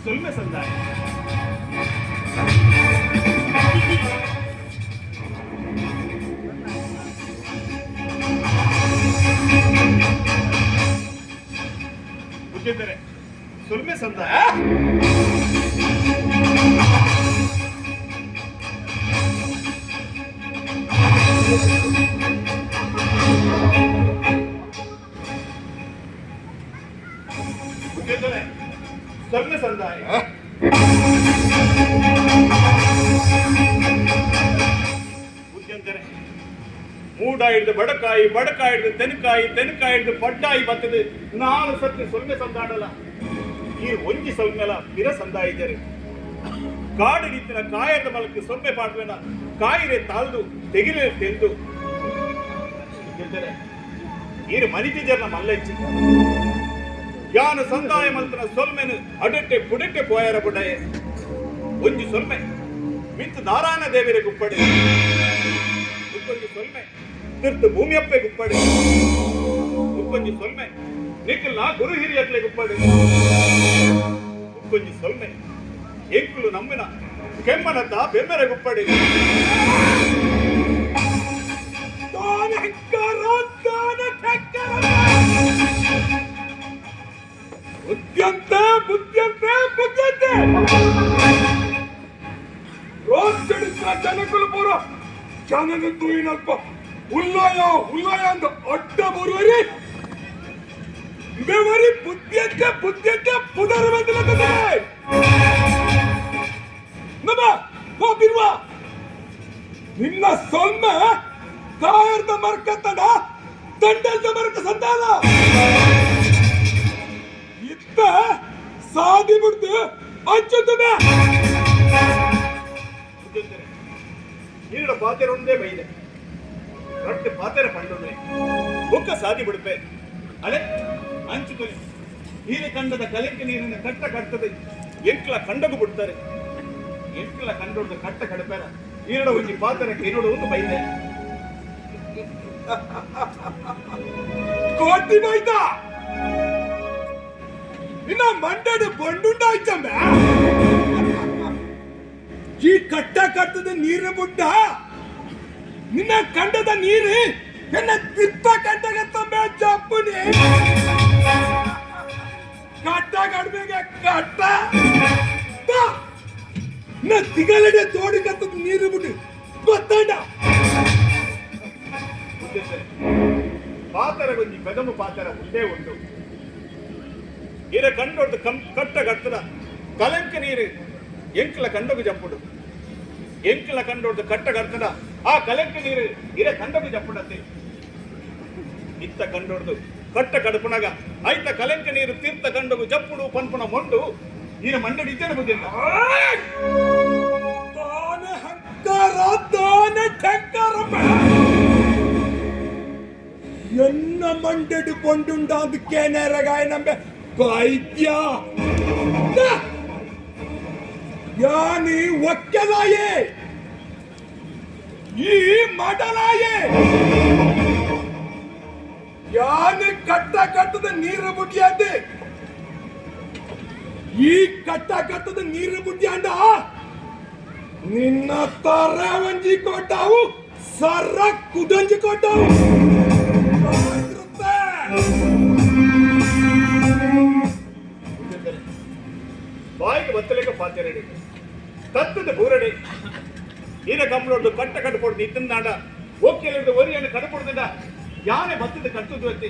ಸೊಲ್ಮೆ ಸಂದಾಯ. ಮುಖ್ಯಂದರೆ ಸೊಲ್ಮೆ ಸಂದಾಯ. ಮುಖ್ಯಂದರೆ ಸೊಲ್ಮೆ ಸಂದಾಯ. ಮುಖ್ಯಂದರೆ ಮೂಡ ಹಿಡಿದು ಬಡಕಾಯಿ, ಬಡಕಾಯಿ ಹಿಡಿದು ತೆನಕಾಯಿ, ತೆನಕಾಯಿ ಹಿಡಿದು ಪಡ್ಡಾಯಿ ಬರ್ತದೆ. ನಾನು ಸತ್ಯ ಸೊಲ್ಮೆ ಸಂದಾಡಲ್ಲ. ಈ ಒಂಜಿ ಸೊಲ್ಮೆಲ ಪಿರ ಸಂದಾಯಿದ್ದಾರೆ. ಕಾಡು ರೀತಿಯ ಕಾಯದ ಮಲಕ್ಕೆ ಸೊಲ್ಮೆ ಪಾಡ್ವೇನ ಕಾಯಿರೆ ತಾಳ್ದು ತೆಗಿರೆ ತೆಗೆದು ಈರು ಮನಿತಿ ಜನ ಮಲ್ಲಚ್ಚಿ ಯಾನು ಸಂದಾಯ ಮಲ್ತನ ಸೊಲ್ಮೆನು ಅಡಟ್ಟೆ ಪುಡಟ್ಟೆ ಪೋಯರ ಬುಡಯೆ ಒಂಜಿ ಸೊಲ್ಮೆ ಮಿತ್ತು ನಾರಾಯಣ ದೇವಿರೆ ಗುಪ್ಪಡೆ ಉಕ್ಕೊಂಜಿ ಸೊಲ್ಮೆ ತಿರ್ತು ಭೂಮಿಯಪ್ಪೆ ಗುಪ್ಪಡೆ ಉಕ್ಕೊಂಜಿ ಸೊಲ್ಮೆ ನಿಖಿಲ್ ಗುರು ಹಿರಿಯತ್ಲೆ ಗುಪ್ಪಡೆ ಉಕ್ಕೊಂಜಿ ಸೊಲ್ಮೆ ಎಂಕುಲು ನಮ್ಮಿನ ಕೆಮ್ಮನತ್ತ ಬೆಮ್ಮೆರೆ ಗುಪ್ಪಡೆ ಬುದ್ಧಿಯಂತೆ ಬುದ್ಧಿಯಂತೆ ಬುದ್ಧಿಯಂತೆ ರೋಜ್ ಚಡಿಸ್ರ ಜನಕುಲು ಪೂರ ಜನನ ತೂಯಿನಲ್ಪ ಉಲ್ಲಾಯ ಉಲ್ಲಾಯ ಅಂತ ಅಡ್ಡ ಬರುವರಿ ಬೆವರಿ ಬುದ್ಧಿಯಂತೆ ಬುದ್ಧಿಯಂತೆ ಪುನರ್ ಬಂದಿರುತ್ತದೆ. ನಮ್ಮ ಓ ಬಿರ್ವ ನಿನ್ನ ಸೊಲ್ಮೆ ಕಾಯರ್ದ ಮರ್ಕ ತಡ ದಂಡಲ್ದ ಮರ್ಕ ಸಂತಾನ ಇತ್ತ ಸಾದಿ ಬಿಡ್ತು ಹಚ್ಚುತ್ತದೆ. ಈರಡ ಪಾತೆರ ಒಂದೇ ಬೈದೆ ರೊಟ್ಟೆ ಪಾತೆರ ಪಂಡೊಂದೆ ಬುಕ್ಕ ಸಾದಿ ಬಿಡುತ್ತೆ ಅಲೆ ಹಂಚಿಕೊಳ್ಳಿ ಹೀರೆ ಕಂಡದ ಕಲೆಕ್ಕೆ ನೀರಿನ ಕಟ್ಟ ಕಟ್ತದೆ ಎಂಟ್ಲ ಕಂಡಗು ಬಿಡ್ತಾರೆ. ಎಂಟ್ಲ ಕಂಡೊಡ್ದು ಕಟ್ಟ ಕಡಪೇರ ಈರಡ ಒಂಜಿ ಪಾತೆರಕ್ಕೆ ಇನ್ನೊಡು ಒಂದು ಬೈದೆ ಕೋಟಿ ಬೈದ ನಿನ್ನ ಮಂಡದ ಬಂಡುಂಡಾಯ್ತಮ್ಮ ಈ ಕಟ್ಟ ಕಟ್ಟದ ನೀರು ಬುಡ್ಡ ನಿನ್ನ ಕಂಡದ ನೀರು ನನ್ನ ತಿಪ್ಪ ಕಂಡಗತ್ತಂಬೆ ಜಪ್ಪುನಿ ಕಟ್ಟ ಕಡ್ಬೇಗೆ ಕಟ್ಟ ನ ತಿಗಲಡೆ ತೋಡಿ ಕತ್ತದ ನೀರು ಬಿಟ್ಟು ಗೊತ್ತಾಡ ಪಾತರ ಗೊಂಜಿ ಬೆದಮು ಪಾತರ ಒಂದೇ ಉಂಟು. ಇರ ಕಂಡೊಡ್ದು ಕಟ್ಟ ಕಟ್ಟದ ಕಲಂಕ ನೀರು ಎಂಕ್ಲ ಕಂಡಗು ಜಪ್ಪುಡು ಎಂಕ್ಲ ಕಂಡೊಡ್ದು ಕಟ್ಟ ಕಟ್ಟದ ಆ ಕಲಂಕ ನೀರು ಇರ ಕಂಡಗು ಜಪ್ಪುಡತ್ತೆ. ಇತ್ತ ಕಂಡೊಡ್ದು ಕಟ್ಟ ಕಡಪುನಗ ಐತ ಕಲಂಕ ನೀರು ತೀರ್ಥ ಕಂಡಗು ಜಪ್ಪುಡು ಪನ್ಪುಣ ಮೊಂಡು ಈನ ಮಂಡಡಿ ಇದ್ದೇನೆ ಬುದ್ಧಿಲ್ಲ ತಾನ ಹಂಕಾರ ತಾನ ಠಂಕಾರ ಎನ್ನ ಮಂಡಡಿ ಪೊಂಡುಂಡ ಅದಕ್ಕೆ ನೆರಗಾಯ ನಂಬೆ ವೈದ್ಯ ಯಾನಿ ಒಕ್ಕಲಾಯೇ ಈ ಮಾಡಲಾಯೇ ಯಾನಿ ಕಟ್ಟ ಕಟ್ಟದ ನೀರು ಬುಡ್ಡಿಯಾದೆ ಈ ಕಟ್ಟ ಕಟ್ಟದ ನೀರು ಬುಡ್ಡಿಯಾಂಡ ನಿನ್ನ ತರ ಒಂಜಿ ಕೊಟ್ಟಾವು ಸರ ಕುದಂಜಿ ಕೊಟ್ಟಾವು ಬಾಯಿಗೆ ಬತ್ತಲೇಕ ಪಾತೆರಡಿ ತತ್ತದ ಬೂರಡೆ ಈನ ಕಂಬಳೊಡ್ದು ಕಟ್ಟ ಕಟ್ಕೊಡ್ದು ಇದ್ದನಾಡ ಓಕೆಲಿದ್ದು ಒರಿಯನ್ನು ಕಟ್ಕೊಡ್ದಿದ್ದ ಯಾನೆ ಬತ್ತದ ಕಟ್ಟುದು ಅತ್ತಿ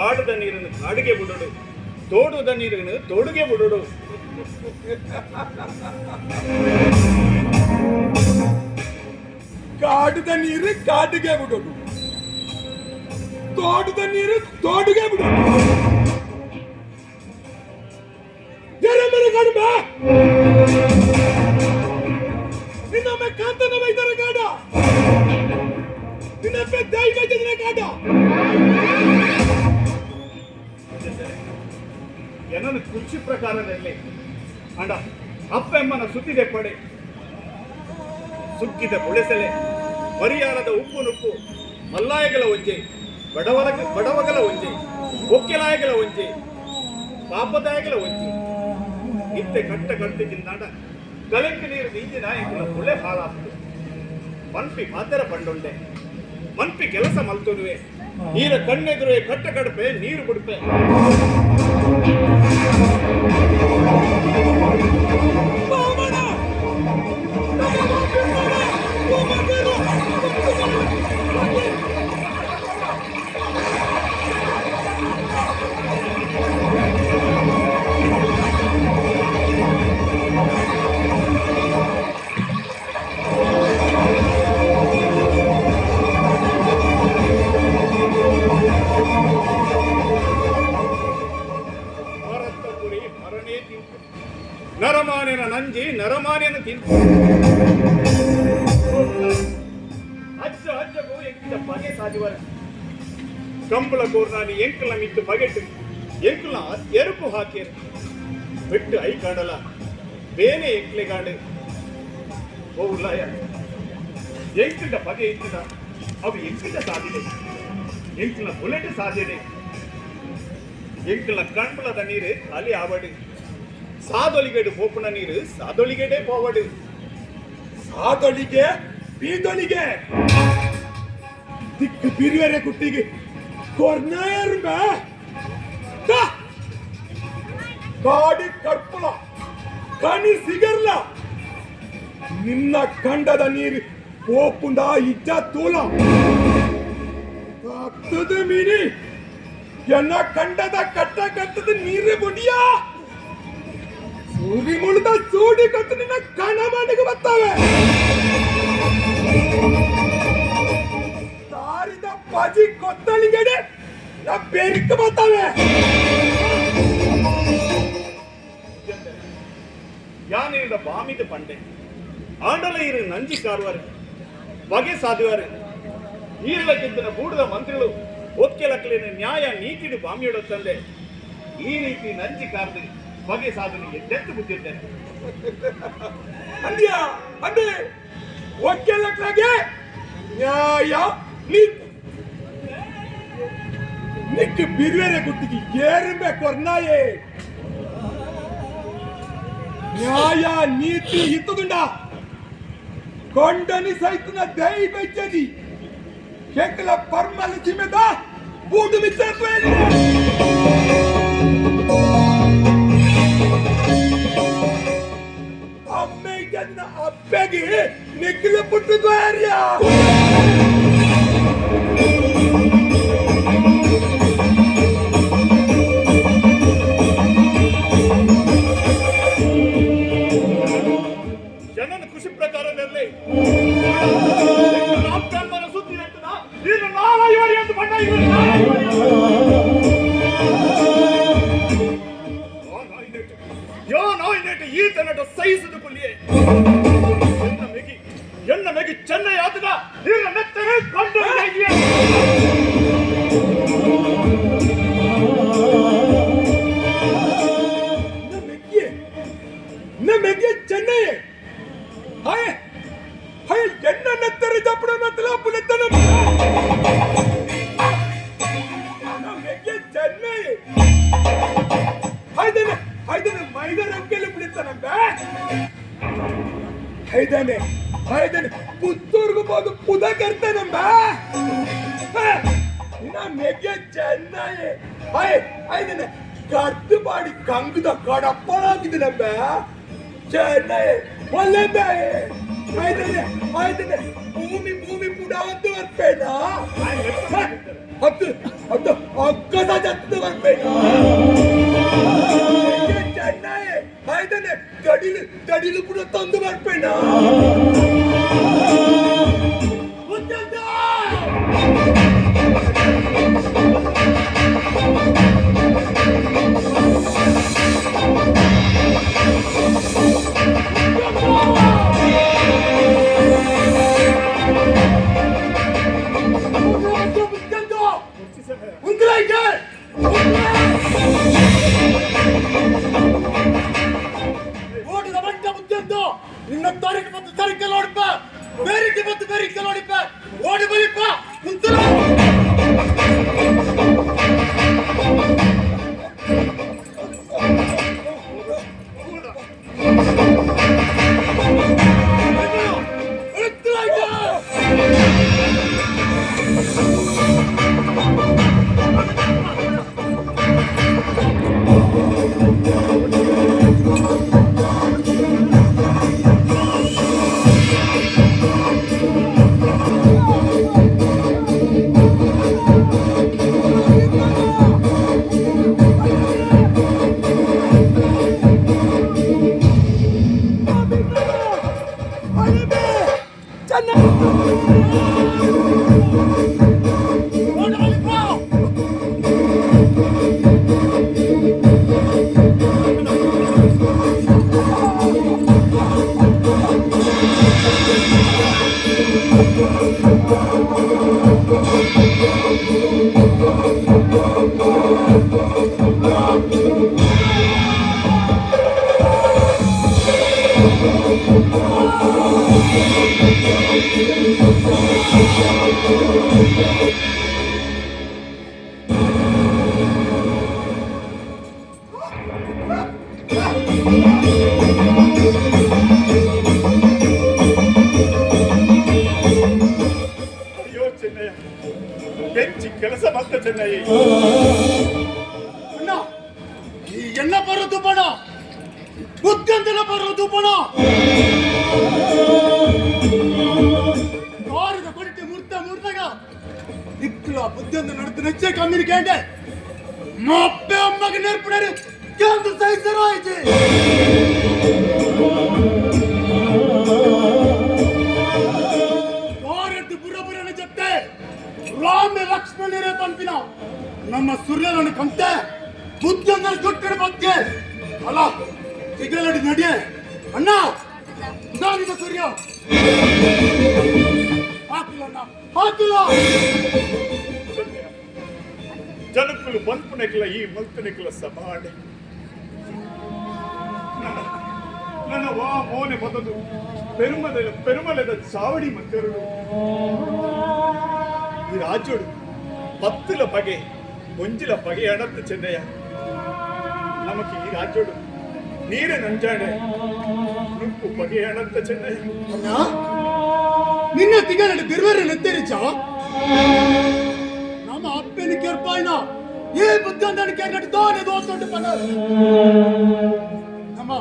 ಆಡದ ನೀರನ್ನು ಕಾಡಿಗೆ ಬಿಡೋಡು ತೋಡುದ ನೀರನ್ನು ತೋಡುಗೆ ಬಿಡೋಡು ಕಾಡದ ನೀರು ಕಾಡಿಗೆ ಬಿಡೋದು ತೋಟದ ನೀರು ತೋಡಿಗೆ ಬಿಡೋದು ಕಡಿಮೆ ನಿನ್ನೊಮ್ಮೆ ಕಾಂತನ ವೈದ್ಯರ ಕಾಡ ನಿನ್ನೊಮ್ಮೆ ದೈವ ವೈದ್ಯರ ಕಾಡ ಏನನ್ನು ಕೃಷಿ ಪ್ರಕಾರದಲ್ಲಿ ಅಂಡ ಅಪ್ಪೆಮ್ಮನ ಸುತ್ತಿದೆ ಪಡೆ ಸುಕ್ಕಿದ ಪುಳೆಸೆಲೆ ಪರಿಯಾರದ ಉಪ್ಪು ನುಪ್ಪು ಮಲ್ಲಾಯಗಳ ಒಂಜೆ ಬಡವಗಲ ಒಂಜೆ ಒಕ್ಕೆಲಾಯಗಳ ಒಂಜೆ ಪಾಪದಾಯಗಲ ಒಂಚಿ ಇತ್ತೆ ಕಟ್ಟ ಕಟ್ಟಿಗಿಂದಾಡ ಕಲೆಂಕ ನೀರು ನೀಂಜಿನ ಎಂಕುಲ ಮುಳೆ ಹಾಳಾಗ್ತದೆ ಮನ್ಪಿ ಮಾತರ ಪಂಡುಂಡೆ ಮನ್ಪಿ ಕೆಲಸ ಮಲ್ತೊಡುವೆ ನೀರ ಕಣ್ಣೆದುರು ಕಟ್ಟ ಕಡಪೆ ನೀರು ಬಿಡುಪೆ ನರಮಾನಿನ ನಂಜಿ ನರಮಾನಿನ ತಿಂತು ಅಜ್ಜ ಅಜ್ಜಗೂ ಎಂಕಿದ ಬಗೆ ಸಾಧಿವರ ಕಂಬಳ ಕೋರ್ನಾನಿ ಎಂಕಲ ಮಿತ್ತು ಬಗೆಟ್ಟು ಎಂಕಲ ಎರುಪು ಹಾಕಿರು ಬಿಟ್ಟು ಐ ಕಾಡಲ ಬೇನೆ ಎಂಕ್ಲೆಗಾಡು ಓಲಾಯ ಎಂಕಿದ ಬಗೆ ಇತ್ತಿದ ಅವು ಎಂಕಿದ ಸಾಧಿದೆ ಎಂಕಲ ಬುಲೆಟ್ ಸಾಧ್ಯತೆ ಎಂಕಲ ಕಂಬಳದ ನೀರು ಖಾಲಿ ಆವಡು ಸಾದೊಲಿಗೆಡು ಪೋಪುನ ನೀರು ಸಾದೊಲಿಗೆಡೆ ಪೋವಡು ಸಾದೊಲಿಗೆ ಬೀದೊಲಿಗೆ ದಿಕ್ಕು ಬಿರುವೆರೆ ಕುಟ್ಟಿಗೆ ಕೊರ್ನೇರ್ಬ ಕಾಡಿ ಕಡ್ಪುಲ ಕಣಿ ಸಿಗರ್ಲ ನಿನ್ನ ಕಂಡದ ನೀರು ಪೋಪುಂಡ ಇಜ್ಜ ತೂಲ ಹತ್ತದ ಮೀನಿ ಎನ್ನ ಕಂಡದ ಕಟ್ಟ ಕಟ್ಟದ ನೀರು ಬುಡಿಯಾ ಸೂರಿ ಮುಳಿದ ಸೂಡಿ ಕಟ್ಟು ನಿನ್ನ ಕಣ ಮಾಡಿಗೆ ಬರ್ತಾವೆ ತಾರಿದ ಪಜಿ ಕೊತ್ತಲಿಗೆಡೆ ನಾ ಬೇರಿಕ ಬರ್ತಾವೆ ಯಾನಿಂದ ಬಾಮಿದ ಪಂಡೆ ಆಂಡಲ ಇರು ನಂಜಿ ಕಾರುವರು ಬಗೆ ಸಾಧುವರು ಈರಲಕ್ಕಿಂತನ ಬೂಡದ ಮಂತ್ರಿಗಳು ಒಕ್ಕೆಲಕ್ಕಲಿನ ನ್ಯಾಯ ನೀತಿಡು ಬಾಮಿಯೊಡ ತಂದೆ ಈ ರೀತಿ ನಂಜಿ ಕಾರ್ದು ಬಗೆ ಸಾಧನೆ ಎದ್ದೆತ್ತು ಬಿದ್ದಿದ್ದೇನೆ ಅಂದ್ಯಾ ಅಂದೆ ಒಕ್ಕೆಲಕ್ಕಲಾಗೆ ನ್ಯಾಯ ನೀತಿ ನಿಕ್ಕೆ ಬಿರುವೆರೆ ಗುಟ್ಟಿಗೆ ಏರಿಂಬೆ ಕೊರ್ನಾಯೇ ನ್ಯಾಯ ನೀತಿ ಇತ್ತುದುಂಡ ಕೊಂಡನಿ ಸೈತನ ದೈ ಬೆಚ್ಚದಿ ಕೆಕ್ಕಲ ಪರ್ಮಲ ಸಿಮೆದ ಬೂಡು ಮಿತ್ತೇ ಅಮ್ಮೆಗನ್ನ ಅಪ್ಪೆಗೆ ನಿಖಿಲ ಪುಟ್ಟು ದ್ವಾರ್ಯ ಜನನ ಕೃಷಿ ಪ್ರಕಾರದಲ್ಲಿ ಸುದ್ದಿ ಇರ್ತದ ನೀನು ನಾರಾಯಣಿ ಅಂತ ಬಣ್ಣ ಈ ತನ್ನಟ ಸಹಿಸದು ಕೊಲ್ಲಿಯೇ ಎನ್ನ ಮೆಗಿ ಚೆನ್ನೈ ಆತದ ನೀರ ನೆತ್ತರೆ ಕಂಡು ಮೆಗ್ಗೆ ಚೆನ್ನೈ ಹಾಯ್ ಹಾಯ್ ಎನ್ನ ನೆತ್ತರೆ ಜಪ್ಪಡ ನತ್ತಲ ಪುಲೆತ್ತನ ಮೆಗ್ಗೆ ಚೆನ್ನೈ ಹಾಯ್ದನೆ ಹಾಯ್ದನೆ ಮೈದಾನ ಕೆಲ ಬಿಡುತ್ತಾನಂಬ ಹಾಯ್ದನೆ ಹಾಯ್ದನೆ ಪುತ್ತೂರ್ಗು ಹೋದು ಪುದ ಕರ್ತಾನಂಬ ಇನ್ನ ಮೆಗ್ಗೆ ಚೆನ್ನೈ ಹಾಯ್ ಹಾಯ್ದನೆ ಕರ್ದು ಬಾಡಿ ಕಂಗದ ಕಡಪ್ಪಳಾಗಿದ್ದನಂಬ ಚೆನ್ನೈ ಒಳ್ಳೆ ಹಾಯ್ದನೆ ಹಾಯ್ದನೆ ಭೂಮಿ ಭೂಮಿ ಪುಡ ಒಂದು ಬರ್ಬೇಡ ಹತ್ತು ಹತ್ತು ಅಗ್ಗದ ಜತ್ತು ಬರ್ಬೇಡ ಚೆನ್ನೈ ಹಾಯ್ದನೆ ತಡಿಲು ತಡಿಲು ಪುಡ ತಂದು ಬರ್ಬೇಡ ನಿನ್ನ ತಾರೀಕು ಮತ್ತು ತಾರೀಕು ನೋಡಪ್ಪ ಬೇರೆ ಅಯ್ಯೋ ಚೆನ್ನಯ್ಯ, ಬೆಚ್ಚಿ ಕೆಲಸ ಬಂತ ಚೆನ್ನಯ್ಯ. ಅಣ್ಣ ಈ ಎಣ್ಣ ಬರೋದು ಬಣ ಬುದ್ಧಂತೆಲ್ಲ ಬರೋದು ಬಣ ಕಾರಿದ ಕೊಡಿಟ್ಟು ಮುರ್ದಾಗ ದಿಕ್ಕಲ ಬುದ್ಧಂತ ನಡುತ್ತ ನೆಚ್ಚೆ ಕಮ್ಯುನಿಕೇಟ್ ಮಪ್ಪೆ ಅಮ್ಮಗೆ ನೆರ್ಪಡರು ಕೆಂದು ಸಹಿಸರು ಆಯ್ತು ಕಾರೆದ್ದು ಬುರಬುರನ ಜೊತೆ ರಾಮ ಲಕ್ಷ್ಮಣರೇ ಪಂಪಿನ ನಮ್ಮ ಸೂರ್ಯನ ಕಂತೆ ಬುದ್ಧನ ಕೊಟ್ಟರೆ ಬಗ್ಗೆ ಅಲ್ಲ ಸಿಗಲಡಿ ನಡಿಯೇ ಅಣ್ಣ ನಾನಿದ ಸೂರ್ಯ ಹಾಕಿಲ್ಲ ಅಣ್ಣ ಹಾಕಿಲ್ಲ ಚೆನ್ನಯ್ಯ, ಜನಕ್ಕಲು ಬಂಪುನೆಕ್ಲ ಈ ಮಲ್ತನೆಕ್ಲ ಸಮಾಡೆ ನನ್ನ ವಾ ಮೋನೆ ಮೊದಲು ಪೆರುಮಲೆದ ಚಾವಡಿ ಮಕ್ಕಳು ಈ ರಾಜೋಡು ಪತ್ತುಲ ಬಗೆ ಒಂಜಿಲ ಬಗೆ ಅಡತ್ತು ಚೆನ್ನಯ್ಯ. ನಮಗೆ ಈ ರಾಜೋಡು ನೀರೆ ನಂಜಾಡೆ ನುಪ್ಪು ಬಗೆ ಅಡತ್ತ ಚೆನ್ನಯ್ಯ. ಅಣ್ಣ ನಿನ್ನ ತಿಂಗಳಲ್ಲಿ ಬಿರುವೇರೆ ನೆತ್ತರಿಚ ನಮ್ಮ ಅಪ್ಪನ ಕೆರ್ಪಾಯಿನ ಈ ಬುದ್ಧಂದನ ಕೇರ್ನಟ್ಟು ತಾನೇ ದೋಸೊಟ್ಟು ಪನ್ನ ನಮ್ಮ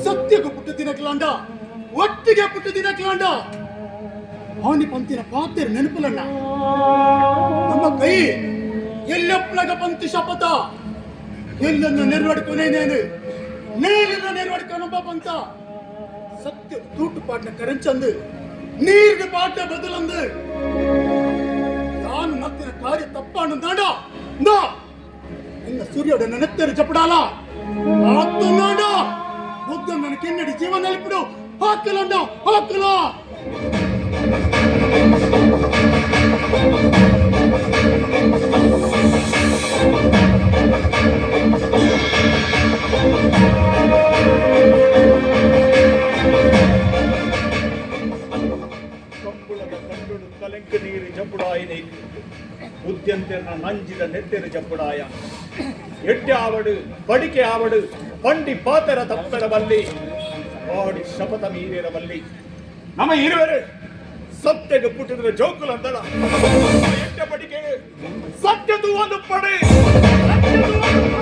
ಸತ್ಯಕ್ಕೆ ಪುಟ್ಟ ದಿನಕ್ಲಾಂಡ ಒಟ್ಟಿಗೆ ಪುಟ್ಟ ದಿನಕ್ಲಾಂಡ ಅವನಿ ಪಂತಿನ ಪಾತ್ರೆ ನೆನಪುಲಣ್ಣ ನಮ್ಮ ಕೈ ಎಲ್ಲಪ್ಪಳಗ ಪಂತಿ ಶಪಥ ಎಲ್ಲನ್ನು ನೆರವಡ್ಕೊನೇನೇನು ನೀರಿನ ನೆರವಡ್ಕೊನೊಬ್ಬ ಪಂತ ಸತ್ಯ ತೂಟು ಪಾಟ್ನ ಕರೆಂಚಂದು ನೀರಿನ ಪಾಟ್ನ ಬದಲಂದು ನಾನು ನತ್ತಿನ ಕಾರ್ಯ ತಪ್ಪಾನು ನಾಡ ನಾ ನಿನ್ನ ಸೂರ್ಯೋಡ ನೆತ್ತರ ಚಪಡಾಲ ಆತ್ತು ನಾಡ ಬುದ್ಧ ನನ್ನ ಕೆನ್ನಡಿ ಜೀವನ ನೆಲ್ಪಿಡು ಹಾಕಲಂಡ ಹಾಕಲ ಕಂಬುಳದ ಕಂಡುಡು ಕಲೆಂಕ ನೀರು ಜಪುಡಾಯಿನೇ ಉದ್ಯಂತೆರ್ನ ನಂಜಿದ ನೆತ್ತೆರು ಜಪುಡಾಯ ಎಡ್ಡೆ ಆವಡು ಬಡಿಕೆ ಆವಡು ಪಂಡಿ ಪಾತರ ತಪ್ಪರ ಬಲ್ಲಿ ಬಾಡಿ ಶಪಥ ಮೀರಿರ ಬಲ್ಲಿ ನಮ್ಮ ಇರುವರು ಸತ್ಯಗೆ ಪುಟ್ಟಿದ್ರೆ ಜೋಕುಲ ಅಂತಲ್ಲ ಎಡ್ಡೆ ಬಡಿಕೆ ಸತ್ಯದು ಒಂದು ಪಡೆ ಸತ್ಯದು ಒಂದು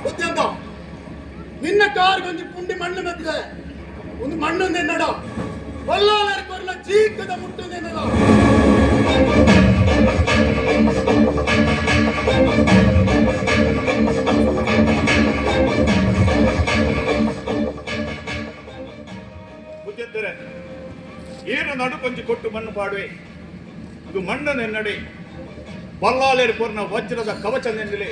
ಬುದ್ಧಂದ ನಿನ್ನ ಕಾರ್ ಗೊಂಜಿ ಪುಂಡಿ ಮಣ್ಣು ಮೆತ್ತಿದೆ ಒಂದು ಮಣ್ಣೊಂದೆನ್ನಡ ಒಲ್ಲಾಲರ ಕೊರ್ಲ ಚೀಕದ ಮುಟ್ಟೊಂದೆನ್ನಡ ಬುದ್ಧಿದ್ದರೆ ಏನು ನಡು ಕೊಂಚ ಕೊಟ್ಟು ಮಣ್ಣು ಪಾಡುವೆ ಇದು ಮಣ್ಣನೆನ್ನಡೆ ಬಲ್ಲಾಲೇರು ಕೊರ್ನ ವಜ್ರದ ಕವಚನೆಂದಲೇ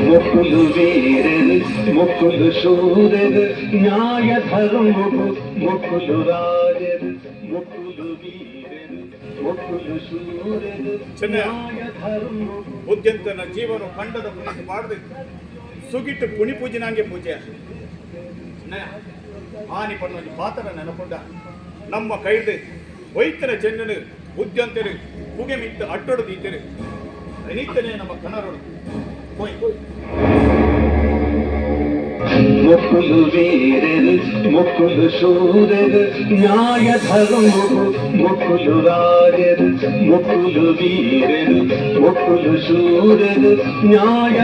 ಮುಕುಲು ವೀರರು ಮುಕುಲು ಶೂರರು ನ್ಯಾಯ ಧರ್ಮವು ಮುಕುಲು ರಾಜರು ಮುಕುಲು ವೀರರು ಮುಕುಲು ಶೂರರು ಚೆನ್ನಯ್ಯ, ನ್ಯಾಯ ಧರ್ಮವು ಬುದ್ಧಿಂತನ ಜೀವನ ಖಂಡದ ಪುಣ್ಯ ಮಾಡದೆ ಸುಗಿಟ್ಟು ಪುಣಿ ಪೂಜಿನಾಂಗೆ ಪೂಜೆ ಆನಿ ಪಣ್ಣೊಂದು ಪಾತ್ರ ನೆನಪುಂಡ ನಮ್ಮ ಕೈದು ವೈದ್ಯರ ಚೆನ್ನನು ಬುದ್ಧಿಂತರು ಪುಗೆ ಮಿತ್ತು ಅಟ್ಟೊಡು ದೀತರು ಅನಿತನೇ ನಮ್ಮ ಕಣರೋಡು ಹೋಯ್ ಹೋಯ್ ಮುಕುಲು ವೀರರು ಮುಕುಲು ಶೂರರು ನ್ಯಾಯ ಧರ್ಮವು ಮುಕುಲು ರಾಜರು ಮುಕುಲು ವೀರರು ಮುಕುಲು ಶೂರರು ನ್ಯಾಯ